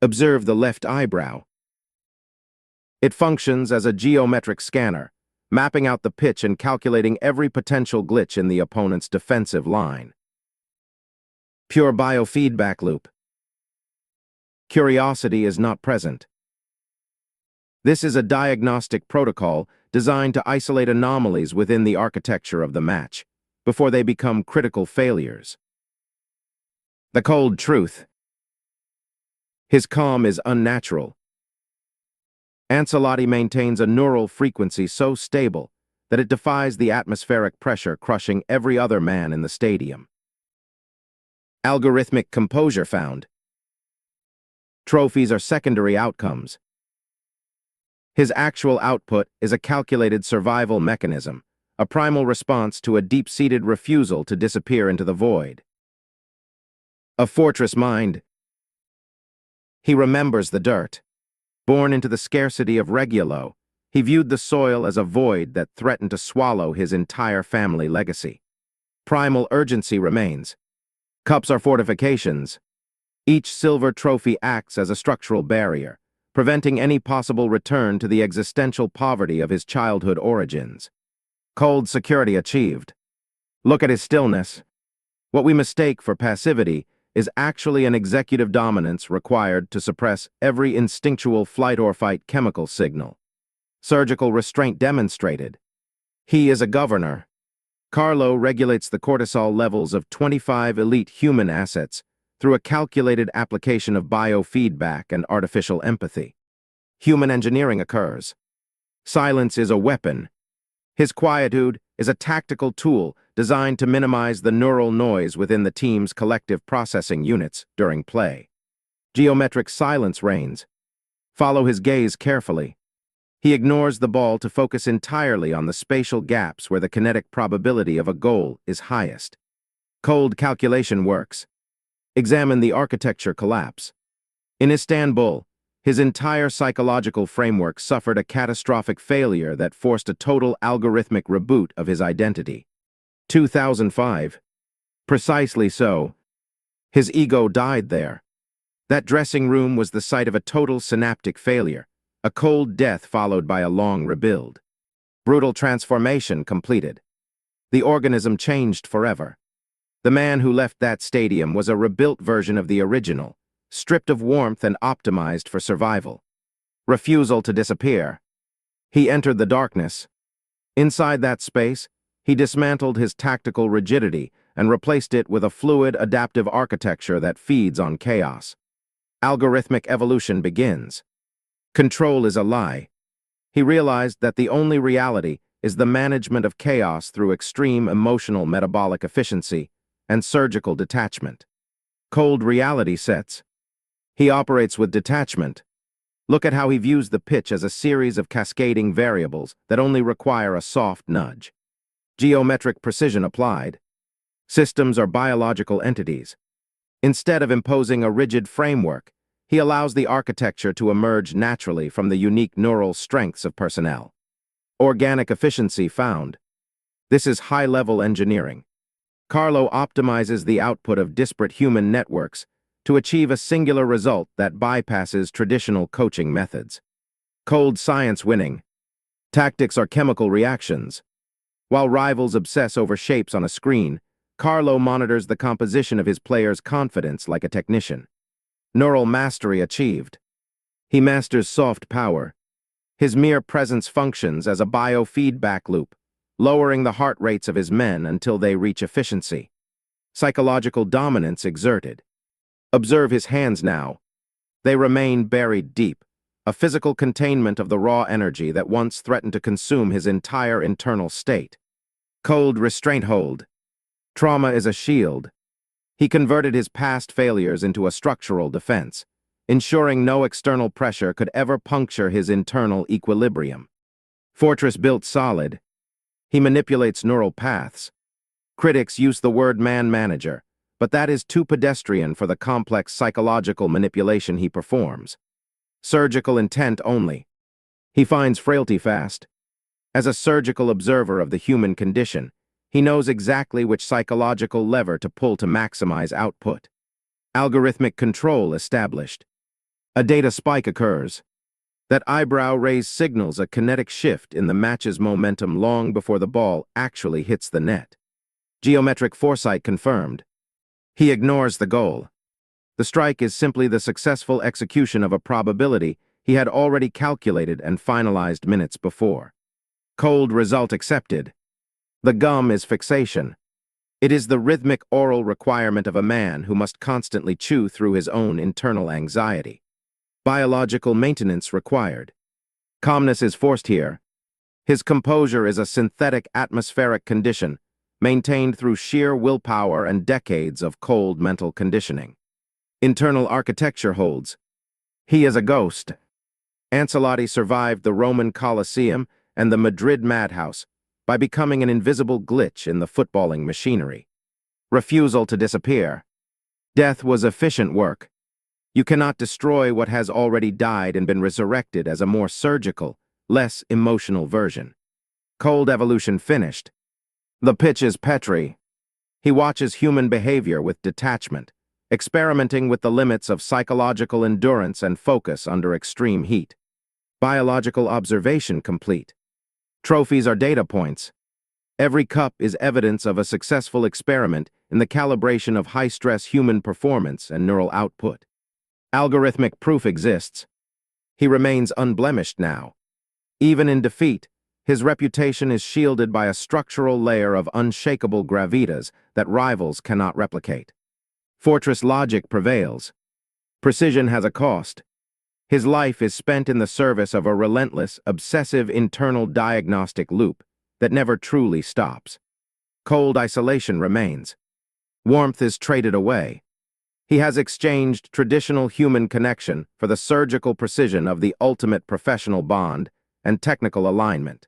Observe the left eyebrow. It functions as a geometric scanner, mapping out the pitch and calculating every potential glitch in the opponent's defensive line. Pure biofeedback loop. Curiosity is not present. This is a diagnostic protocol designed to isolate anomalies within the architecture of the match, before they become critical failures. The cold truth. His calm is unnatural. Ancelotti maintains a neural frequency so stable that it defies the atmospheric pressure crushing every other man in the stadium. Algorithmic composure found. Trophies are secondary outcomes. His actual output is a calculated survival mechanism, a primal response to a deep-seated refusal to disappear into the void. A fortress mind. He remembers the dirt. Born into the scarcity of Reggiolo, he viewed the soil as a void that threatened to swallow his entire family legacy. Primal urgency remains. Cups are fortifications. Each silver trophy acts as a structural barrier, preventing any possible return to the existential poverty of his childhood origins. Cold security achieved. Look at his stillness. What we mistake for passivity is actually an executive dominance required to suppress every instinctual flight-or-fight chemical signal. Surgical restraint demonstrated. He is a governor. Carlo regulates the cortisol levels of 25 elite human assets through a calculated application of biofeedback and artificial empathy. Human engineering occurs. Silence is a weapon. His quietude is a tactical tool designed to minimize the neural noise within the team's collective processing units during play. Geometric silence reigns. Follow his gaze carefully. He ignores the ball to focus entirely on the spatial gaps where the kinetic probability of a goal is highest. Cold calculation works. Examine the architecture collapse. In Istanbul, his entire psychological framework suffered a catastrophic failure that forced a total algorithmic reboot of his identity. 2005. Precisely so. His ego died there. That dressing room was the site of a total synaptic failure, a cold death followed by a long rebuild. Brutal transformation completed. The organism changed forever. The man who left that stadium was a rebuilt version of the original, stripped of warmth and optimized for survival. Refusal to disappear. He entered the darkness. Inside that space, he dismantled his tactical rigidity and replaced it with a fluid, adaptive architecture that feeds on chaos. Algorithmic evolution begins. Control is a lie. He realized that the only reality is the management of chaos through extreme emotional metabolic efficiency and surgical detachment. Cold reality sets. He operates with detachment. Look at how he views the pitch as a series of cascading variables that only require a soft nudge. Geometric precision applied. Systems are biological entities. Instead of imposing a rigid framework, he allows the architecture to emerge naturally from the unique neural strengths of personnel. Organic efficiency found. This is high-level engineering. Carlo optimizes the output of disparate human networks to achieve a singular result that bypasses traditional coaching methods. Cold science winning. Tactics are chemical reactions. While rivals obsess over shapes on a screen, Carlo monitors the composition of his players' confidence like a technician. Neural mastery achieved. He masters soft power. His mere presence functions as a biofeedback loop, lowering the heart rates of his men until they reach efficiency. Psychological dominance exerted. Observe his hands now. They remain buried deep, a physical containment of the raw energy that once threatened to consume his entire internal state. Cold restraint hold. Trauma is a shield. He converted his past failures into a structural defense, ensuring no external pressure could ever puncture his internal equilibrium. Fortress built solid. He manipulates neural paths. Critics use the word man-manager, but that is too pedestrian for the complex psychological manipulation he performs. Surgical intent only. He finds frailty fast. As a surgical observer of the human condition, he knows exactly which psychological lever to pull to maximize output. Algorithmic control established. A data spike occurs. That eyebrow raise signals a kinetic shift in the match's momentum long before the ball actually hits the net. Geometric foresight confirmed. He ignores the goal. The strike is simply the successful execution of a probability he had already calculated and finalized minutes before. Cold result accepted. The gum is fixation. It is the rhythmic oral requirement of a man who must constantly chew through his own internal anxiety. Biological maintenance required. Calmness is forced here. His composure is a synthetic atmospheric condition, maintained through sheer willpower and decades of cold mental conditioning. Internal architecture holds. He is a ghost. Ancelotti survived the Roman Colosseum and the Madrid madhouse by becoming an invisible glitch in the footballing machinery. Refusal to disappear. Death was efficient work. You cannot destroy what has already died and been resurrected as a more surgical, less emotional version. Cold evolution finished. The pitch is Petri. He watches human behavior with detachment, experimenting with the limits of psychological endurance and focus under extreme heat. Biological observation complete. Trophies are data points. Every cup is evidence of a successful experiment in the calibration of high-stress human performance and neural output. Algorithmic proof exists. He remains unblemished now. Even in defeat, his reputation is shielded by a structural layer of unshakable gravitas that rivals cannot replicate. Fortress logic prevails. Precision has a cost. His life is spent in the service of a relentless, obsessive internal diagnostic loop that never truly stops. Cold isolation remains. Warmth is traded away. He has exchanged traditional human connection for the surgical precision of the ultimate professional bond and technical alignment.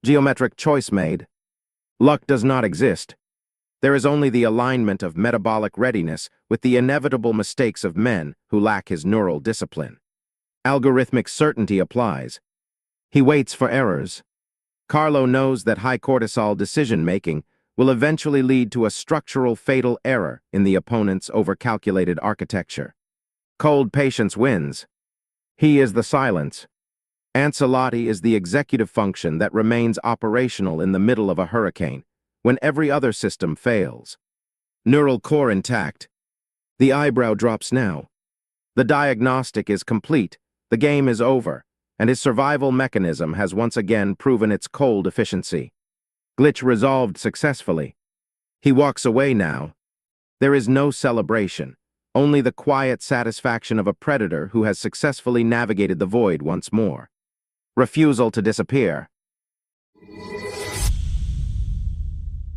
Geometric choice made. Luck does not exist. There is only the alignment of metabolic readiness with the inevitable mistakes of men who lack his neural discipline. Algorithmic certainty applies. He waits for errors. Carlo knows that high cortisol decision-making will eventually lead to a structural fatal error in the opponent's overcalculated architecture. Cold patience wins. He is the silence. Ancelotti is the executive function that remains operational in the middle of a hurricane, when every other system fails. Neural core intact. The eyebrow drops now. The diagnostic is complete, the game is over, and his survival mechanism has once again proven its cold efficiency. Glitch resolved successfully. He walks away now. There is no celebration, only the quiet satisfaction of a predator who has successfully navigated the void once more. Refusal to disappear.